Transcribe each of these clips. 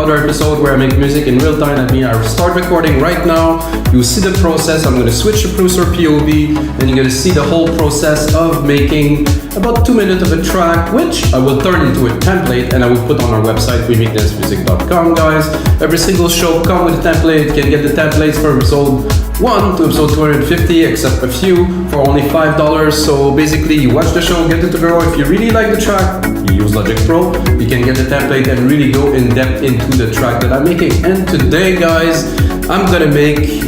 other episode where I make music in real time. That means I start recording right now. You see the process. I'm going to switch to producer POV, and you're going to see the whole process of making about 2 minutes of a track, which I will turn into a template and I will put on our website, wemakedancemusic.com, guys. Every single show comes with a template. You can get the templates from episode 1 to episode 250, except a few, for only $5. So basically, you watch the show, get the tutorial. If you really like the track, you use Logic Pro, you can get the template and really go in depth into the track that I'm making. And today, guys, I'm gonna make,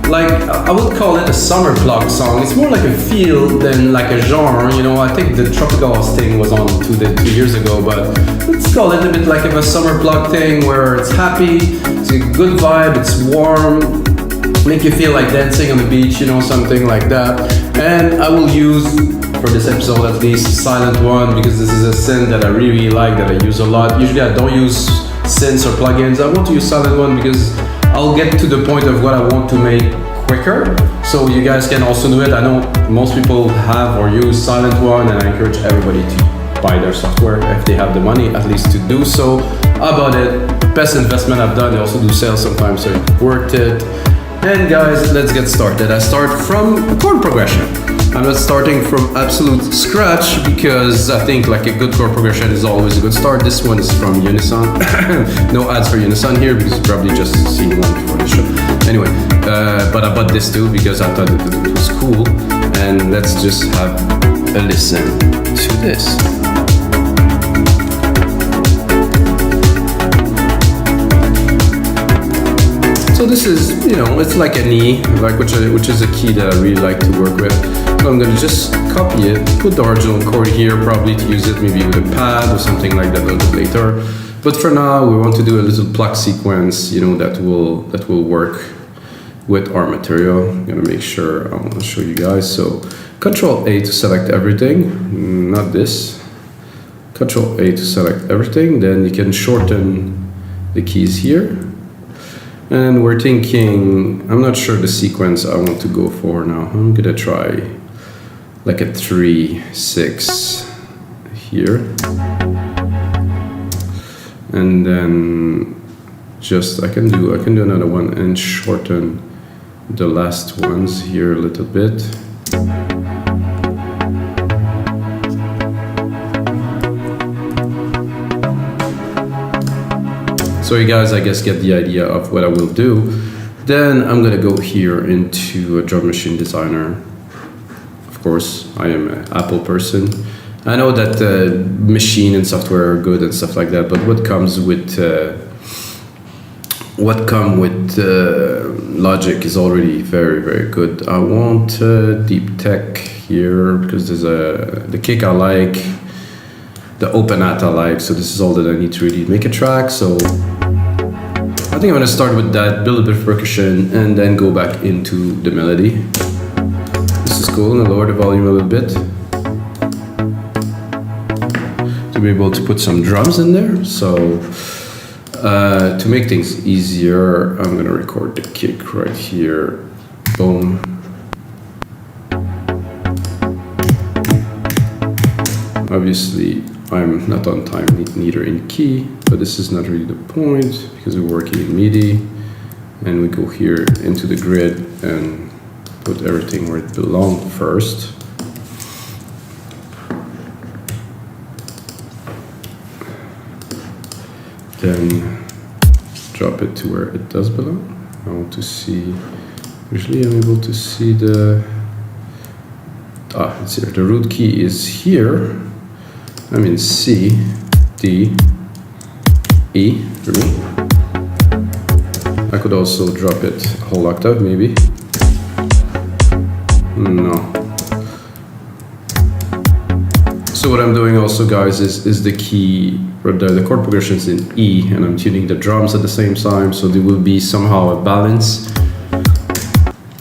like, I would call it a summer Pluck song. It's more like a feel than like a genre. You know, I think the Tropical House thing was on 2 years ago, but let's call it a bit like a summer Pluck thing where it's happy, it's a good vibe, it's warm, make you feel like dancing on the beach, you know, something like that. And I will use, for this episode at least, Silent One, because this is a synth that I really like, that I use a lot. Usually I don't use synths or plugins. I want to use Silent One because I'll get to the point of what I want to make quicker, so you guys can also do it. I know most people have or use Silent One, and I encourage everybody to buy their software if they have the money, at least to do so. How about it? Best investment I've done. I also do sales sometimes, so it's worth it. And guys, let's get started. I start from a chord progression. I'm not starting from absolute scratch because I think like a good chord progression is always a good start. This one is from Unison. No ads for Unison here because you probably just seen one before the show. Anyway, but I bought this too because I thought it was cool. And let's just have a listen to this. So this is, you know, it's like an E, like which is a key that I really like to work with. So I'm gonna just copy it, put the original chord here, probably to use it maybe with a pad or something like that a little bit later. But for now, we want to do a little pluck sequence, you know, that will work with our material. I'm gonna make sure I want to show you guys. So Control A to select everything, not this. Control A to select everything, then you can shorten the keys here. And we're thinking, I'm not sure the sequence I want to go for now. I'm gonna try like a 3-6 here. And then just, I can do another one and shorten the last ones here a little bit. So you guys, I guess, get the idea of what I will do. Then I'm gonna go here into a drum machine designer. Of course, I am an Apple person. I know that machine and software are good and stuff like that, but what comes with Logic is already very, very good. I want deep tech here because there's the kick I like, the open hat I like, so this is all that I need to really make a track. So I think I'm gonna start with that, build a bit of percussion, and then go back into the melody. This is cool, and I'll lower the volume a little bit to be able to put some drums in there. So to make things easier, I'm gonna record the kick right here. Boom. Obviously, I'm not on time, neither in key, but this is not really the point because we're working in MIDI, and we go here into the grid and put everything where it belongs first. Then drop it to where it does belong. I want to see, usually I'm able to see it's here. The root key is here. I'm in C, D, E for me. I could also drop it a whole octave, maybe. No. So what I'm doing also, guys, is the key, or the chord progressions in E, and I'm tuning the drums at the same time, so there will be somehow a balance.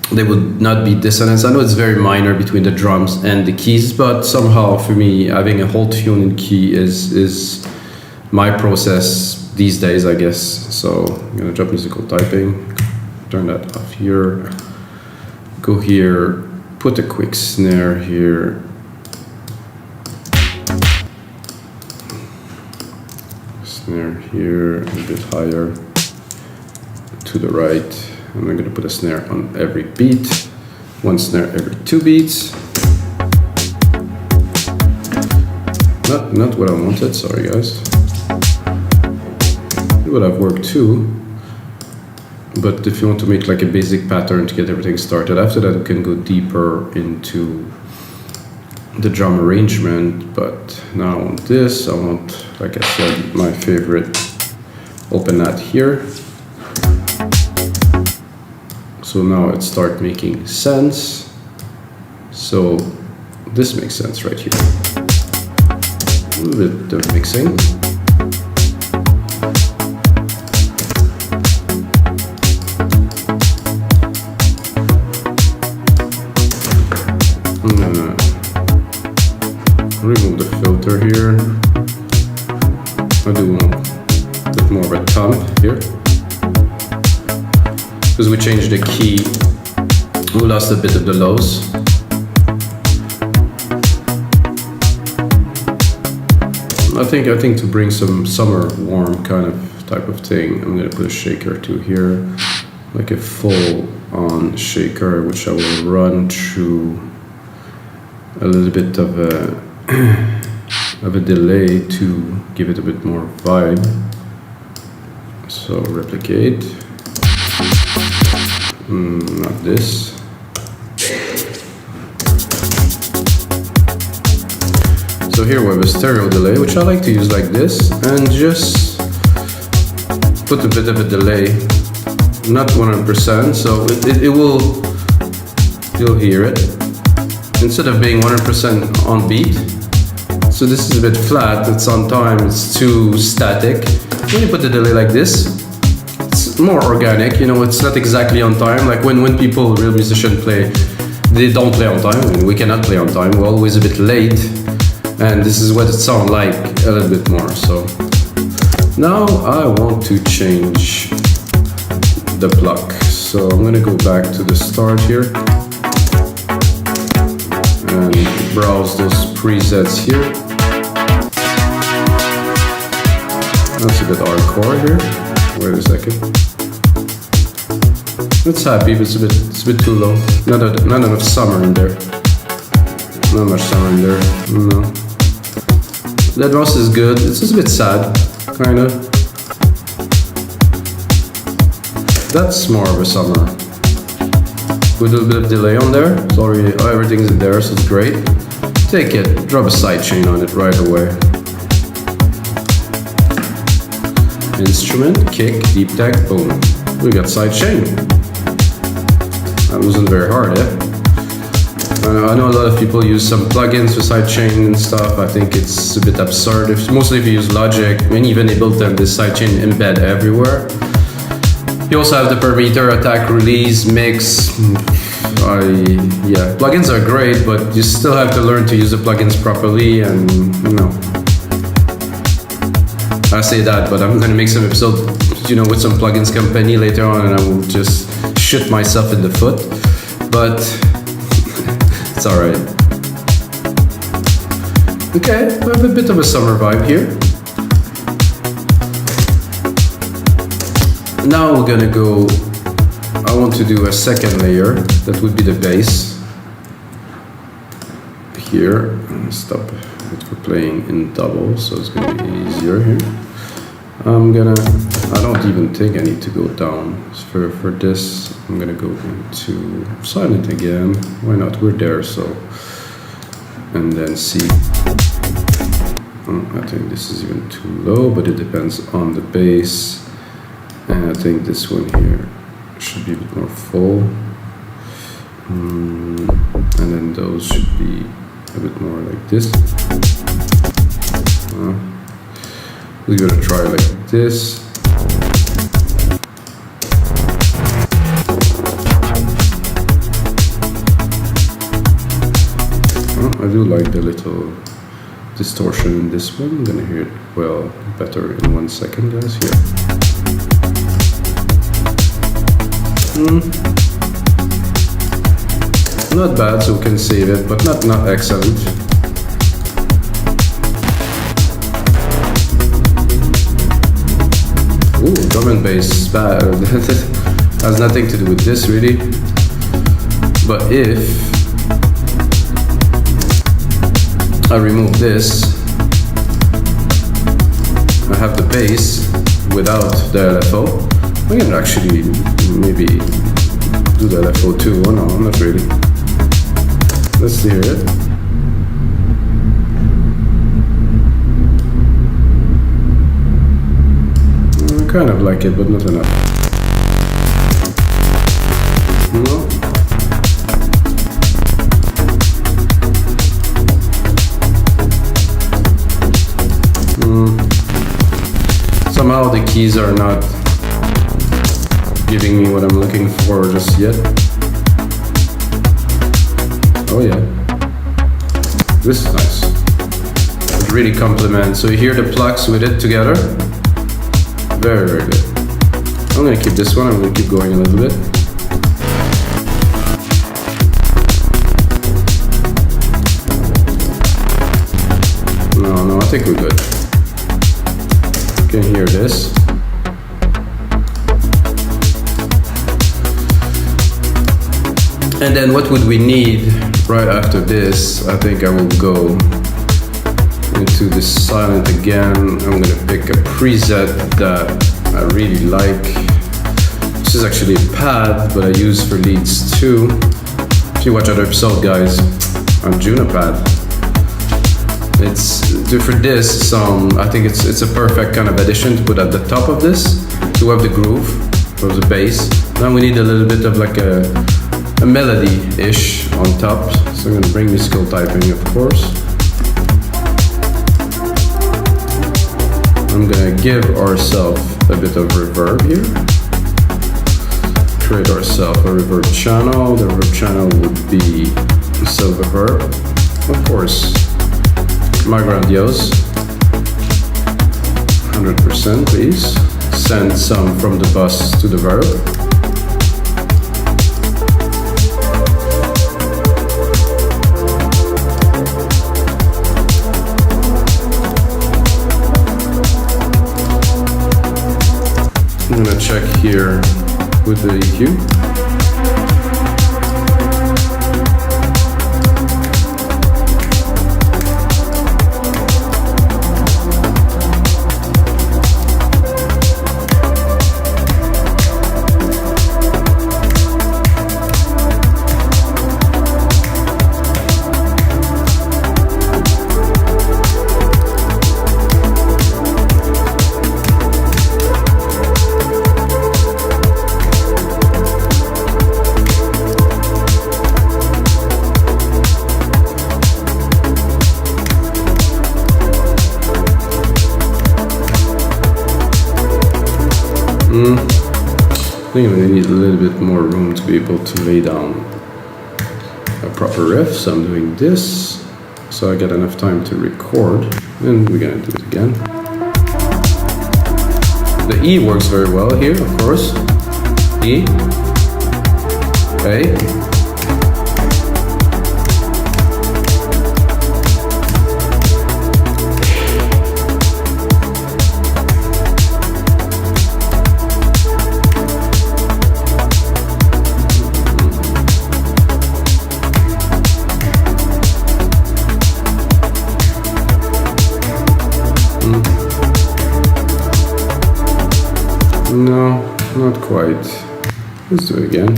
They would not be dissonance. I know it's very minor between the drums and the keys, but somehow for me, having a whole tune in key is my process these days, I guess. So I'm gonna drop musical typing, turn that off here, go here, put a quick snare here. snare here, a bit higher to the right. And I'm gonna put a snare on every beat. One snare every 2 beats. Not what I wanted, sorry guys. It would have worked too. But if you want to make like a basic pattern to get everything started, after that we can go deeper into the drum arrangement. But now I want this, I want, like I said, my favorite open hat here. So now it starts making sense. So this makes sense right here. A little bit of mixing. Remove the filter here. I do want a bit more of a thump here. Because we changed the key, we lost a bit of the lows. I think to bring some summer warm kind of type of thing, I'm gonna put a shaker too here. Like a full on shaker, which I will run through a little bit of a delay to give it a bit more vibe. So replicate. Not this. So here we have a stereo delay, which I like to use like this, and just put a bit of a delay, not 100%, so it will, you'll hear it. Instead of being 100% on beat, so this is a bit flat, it's on time, it's too static. When you put the delay like this, it's more organic, you know, it's not exactly on time. Like when people, real musicians play, they don't play on time. I mean, we cannot play on time, we're always a bit late. And this is what it sounds like a little bit more. So now I want to change the pluck. So I'm gonna go back to the start here and browse those presets here. That's a bit hardcore here. Wait a second. It's happy, but it's a bit too low. Not enough summer in there. Not much summer in there. No. That Ross is good. It's just a bit sad, kind of. That's more of a summer. With a little bit of delay on there. Sorry, everything's in there, so it's great. Take it, drop a sidechain on it right away. Instrument, kick, deep tech, boom. We got sidechain. That wasn't very hard, eh? I know a lot of people use some plugins for sidechain and stuff. I think it's a bit absurd. Mostly if you use Logic, and even they built them this sidechain embed everywhere. You also have the per meter, attack, release, mix. Yeah, plugins are great, but you still have to learn to use the plugins properly. And you know, I say that, but I'm gonna make some episode, you know, with some plugins company later on, and I will just shoot myself in the foot. But it's alright. Okay, we have a bit of a summer vibe here. Now we're gonna go, I want to do a second layer, that would be the bass. Here, stop it for playing in double, so it's gonna be easier here. I don't even think I need to go down. For this, I'm gonna go into silent again. Why not? We're there, so. And then C. I think this is even too low, but it depends on the bass. And I think this one here should be a bit more full. And then those should be a bit more like this. We're gonna try like this. I do like the little distortion in this one. I'm gonna hear it well better in 1 second, guys. Here. Not bad, so we can save it, but not excellent. drum and bass has nothing to do with this really. But if I remove this, I have the bass without the LFO. I can actually maybe do the LFO too. Oh no, not really. Let's hear it. I kind of like it, but not enough. No. Somehow the keys are not giving me what I'm looking for just yet. Oh yeah, this is nice. It really complements. So you hear the plucks with it together. Very, very good. I'm gonna keep this one. I'm gonna keep going a little bit. No, I think we're good. You can hear this. And then what would we need right after this? I think I will go into the silent again. I'm gonna pick a preset that I really like. This is actually a pad, but I use for leads too. If you watch other episodes, guys, on Juno pad. It's for this song. I think it's a perfect kind of addition to put at the top of this to have the groove of the bass. Then we need a little bit of like a melody-ish on top. So I'm gonna bring musical typing, of course. I'm gonna give ourselves a bit of reverb here. Create ourselves a reverb channel. The reverb channel would be silver reverb, of course. My grandiose, 100% please. Send some from the bus to the verb. I'm gonna check here with the EQ. I think I'm gonna need a little bit more room to be able to lay down a proper riff, so I'm doing this so I get enough time to record, and we're gonna do it again. The E works very well here, of course. E, A. No, not quite. Let's do it again.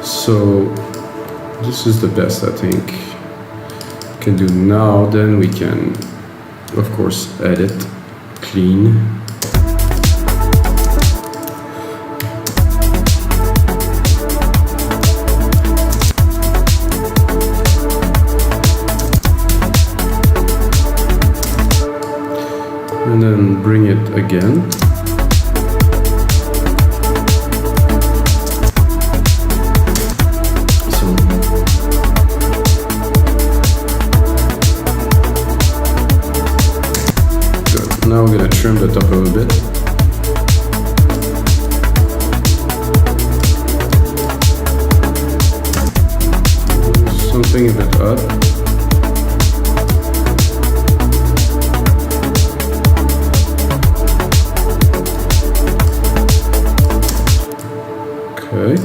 So this is the best I think we can do now. Then we can, of course, edit, clean. And then bring it again. So good. Now we're gonna trim the top a little bit. something a bit odd. Okay.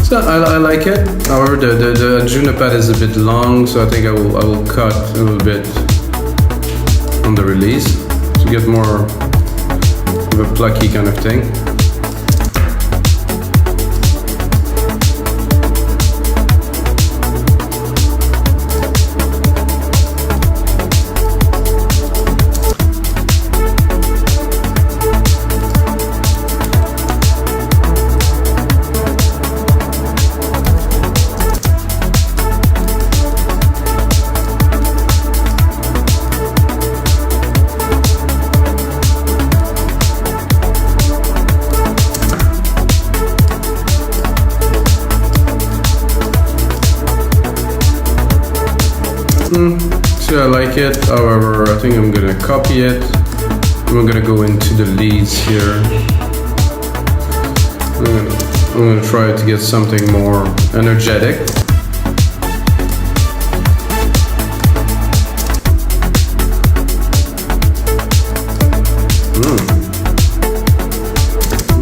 So I like it. However, the Juno pad is a bit long, so I think I will cut a little bit on the release to get more of a plucky kind of thing. See, I like it. However, I think I'm gonna copy it. I'm gonna go into the leads here. I'm gonna try to get something more energetic.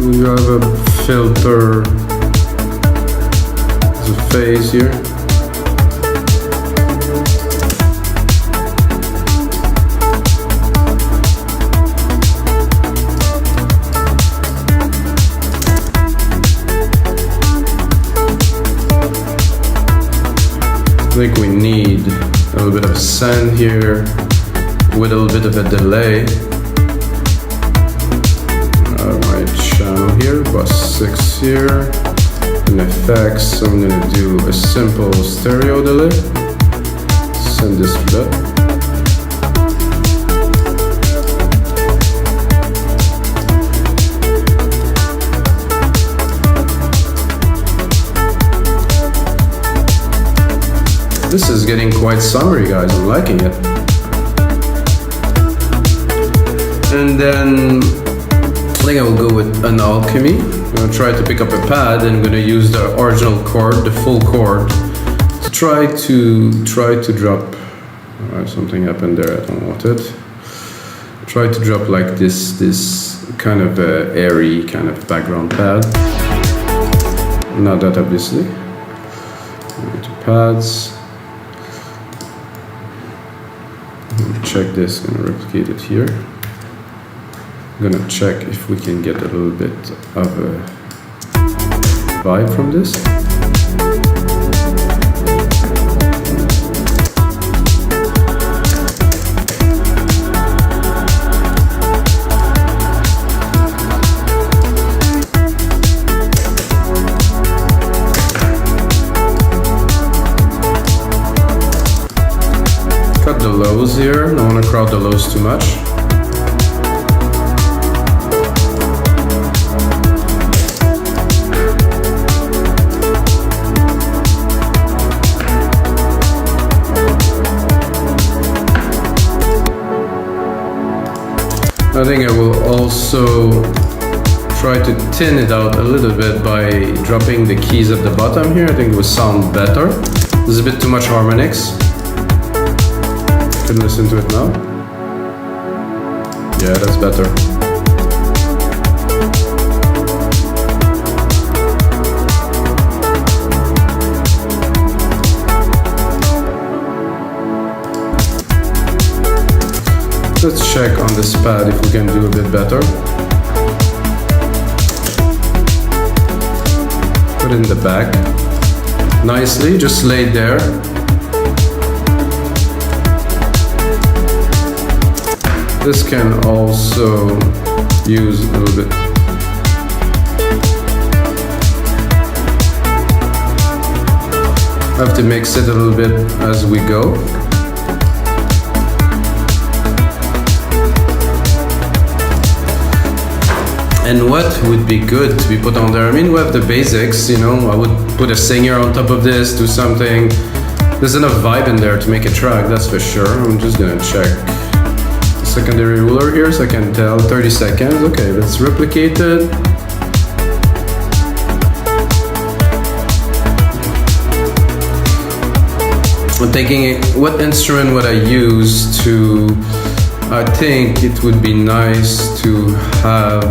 You have a filter. There's a phase here. I think we need a little bit of sand here with a little bit of a delay. My channel here, bus 6 here. In effects, I'm going to do a simple stereo delay. Send this bit. This is getting quite summery, guys. I'm liking it. And then I think I will go with an alchemy. I'm gonna try to pick up a pad and I'm gonna use the original chord, the full chord, to try to drop. Something happened there. I don't want it. Try to drop like this kind of airy kind of background pad. Not that obviously. Go to pads. Check this, gonna replicate it here. I'm gonna check if we can get a little bit of a vibe from this. The lows here. I don't want to crowd the lows too much. I think I will also try to thin it out a little bit by dropping the keys at the bottom here. I think it will sound better. There's a bit too much harmonics. Can listen to it now. Yeah, that's better. Let's check on this pad if we can do a bit better. Put it in the back. Nicely, just laid there. This can also use a little bit. I have to mix it a little bit as we go. And what would be good to be put on there? I mean, we have the basics, you know, I would put a singer on top of this, do something. There's enough vibe in there to make a track, that's for sure. I'm just gonna check secondary ruler here so I can tell 30 seconds. Okay, let's replicate it. I'm thinking, what instrument would I use to... I think it would be nice to have...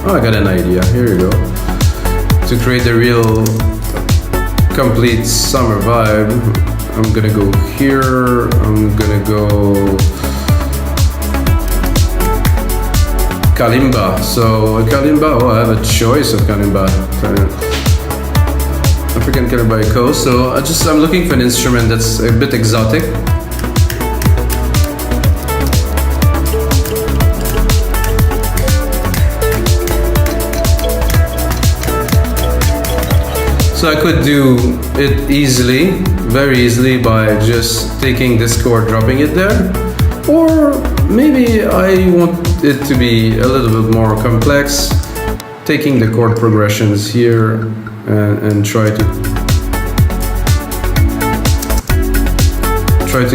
Oh, I got an idea. Here you go. To create a real complete summer vibe, I'm gonna go here. I'm gonna go kalimba. So a kalimba. Oh, I have a choice of kalimba. African kalimba coast. So I'm looking for an instrument that's a bit exotic. So I could do it easily, very easily, by just taking this chord, dropping it there. Or maybe I want it to be a little bit more complex, taking the chord progressions here and try to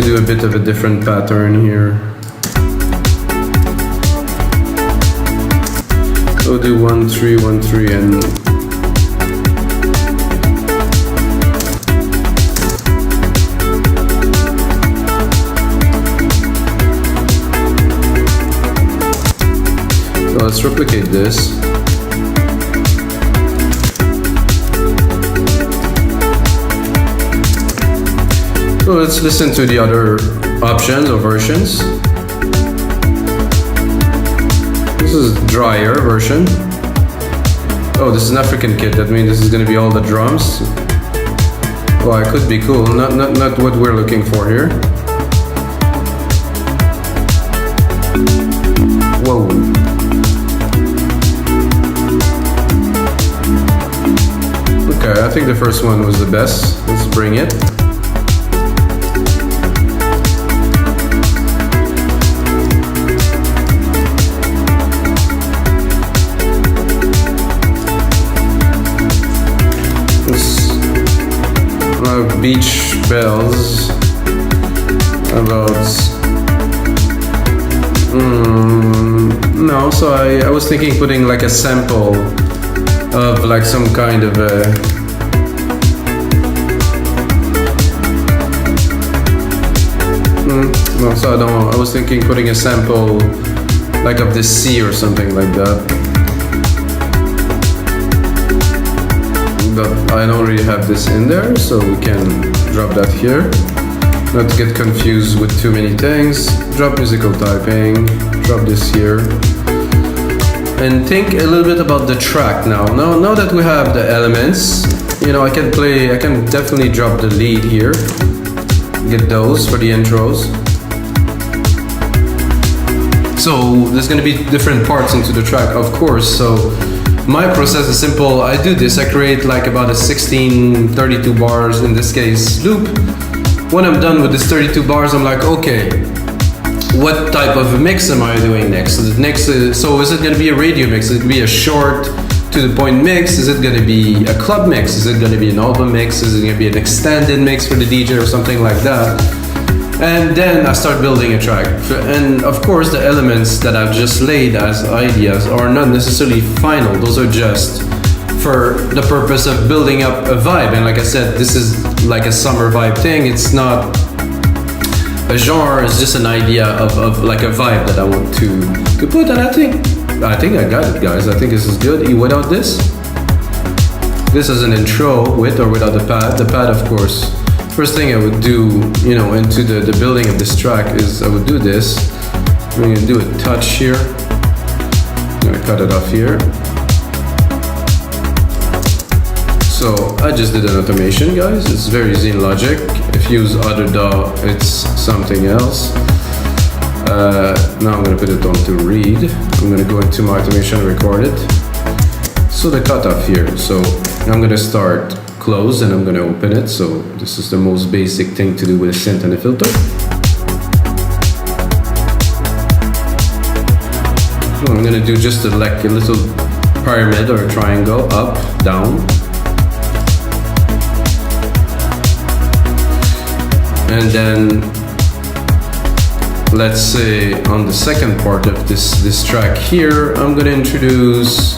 do a bit of a different pattern here. So do 1 3 1 3 and let's replicate this. So let's listen to the other options or versions. This is drier version. Oh, this is an African kit. That means this is going to be all the drums. Well, it could be cool. Not what we're looking for here. Whoa. Okay, I think the first one was the best. Let's bring it. This beach bells about no, so I was thinking putting like a sample of like some kind of a no, so I was thinking putting a sample like of the sea or something like that, but I don't really have this in there, so we can drop that here, not to get confused with too many things. Drop musical typing, drop this here. And think a little bit about the track now. Now that we have the elements, you know, I can definitely drop the lead here. Get those for the intros. So there's gonna be different parts into the track, of course. So my process is simple. I do this, I create like about a 16, 32 bars, in this case, loop. When I'm done with this 32 bars, I'm like, okay, what type of a mix am I doing next? So is it going to be a radio mix? Is it going to be a short to the point mix? Is it going to be a club mix? Is it going to be an album mix? Is it going to be an extended mix for the DJ or something like that? And then I start building a track. And of course, the elements that I've just laid as ideas are not necessarily final. Those are just for the purpose of building up a vibe. And like I said, this is like a summer vibe thing. It's not a genre, is just an idea of like a vibe that I want to put, and I think I got it, guys. I think this is good. Without this is an intro with or without the pad. The pad, of course, first thing I would do, you know, into the building of this track is I would do this. I'm gonna do a touch here. I'm gonna cut it off here. So I just did an automation, guys. It's very easy in Logic. If you use other DAW, it's something else. Now I'm gonna put it on to read. I'm gonna go into my automation and record it. So the cutoff here. So I'm gonna start close and I'm gonna open it. So this is the most basic thing to do with a synth and a filter. So I'm gonna do just a little pyramid or a triangle, up, down. And then, let's say on the second part of this track here, I'm gonna introduce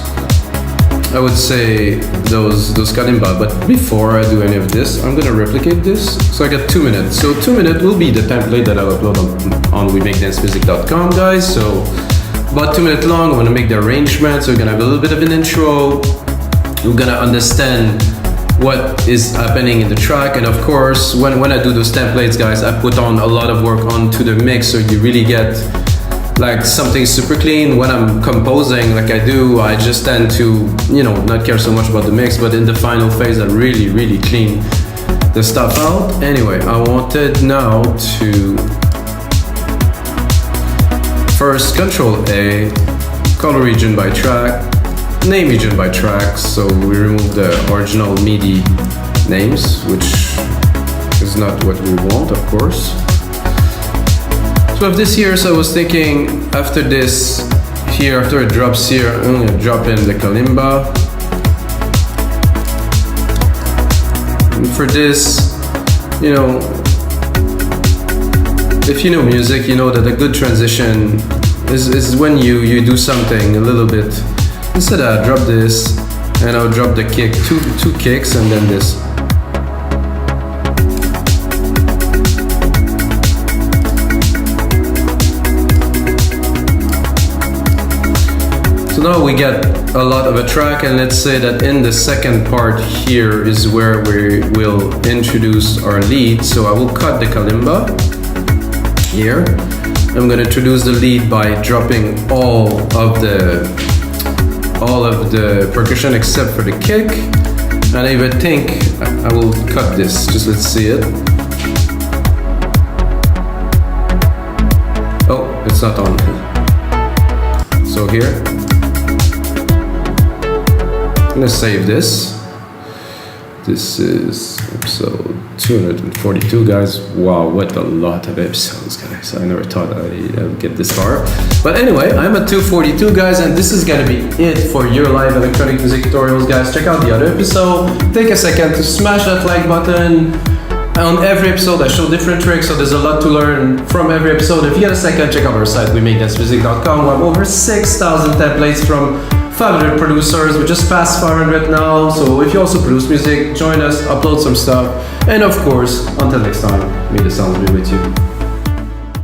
I would say those kalimba. But before I do any of this, I'm gonna replicate this. So I got 2 minutes. So 2 minutes will be the template that I'll upload on wemakedancemusic.com, guys. So about 2 minutes long. I'm gonna make the arrangement. So we're gonna have a little bit of an intro. We're gonna understand what is happening in the track, and of course when I do those templates, guys, I put on a lot of work onto the mix, so you really get like something super clean. When I'm composing like I do, I just tend to, you know, not care so much about the mix, but in the final phase I really clean the stuff out. Anyway, I wanted now to first Control A, color region by track, name region by track. So we remove the original MIDI names, which is not what we want, of course. So of this here, so I was thinking after this here, after it drops here, I'm gonna drop in the kalimba. And for this, you know, if you know music, you know that a good transition is when you do something a little bit. Instead I drop this and I'll drop the kick, two kicks, and then this. So now we get a lot of a track, and let's say that in the second part here is where we will introduce our lead. So I will cut the kalimba here. I'm going to introduce the lead by dropping all of the percussion except for the kick, and I even think I will cut this, just let's see it. Oh, it's not on. So here, I'm gonna save this. This is episode 242, guys. Wow, what a lot of episodes, guys. I never thought I'd get this far. But anyway, I'm at 242, guys, and this is gonna be it for your live electronic music tutorials, guys. Check out the other episode. Take a second to smash that like button. On every episode, I show different tricks, so there's a lot to learn from every episode. If you get a second, check out our site, wemakedancemusic.com. We have over 6,000 templates from 500 producers. We just passed 500 now, so if you also produce music, join us, upload some stuff, and of course, until next time, may the sounds be with you.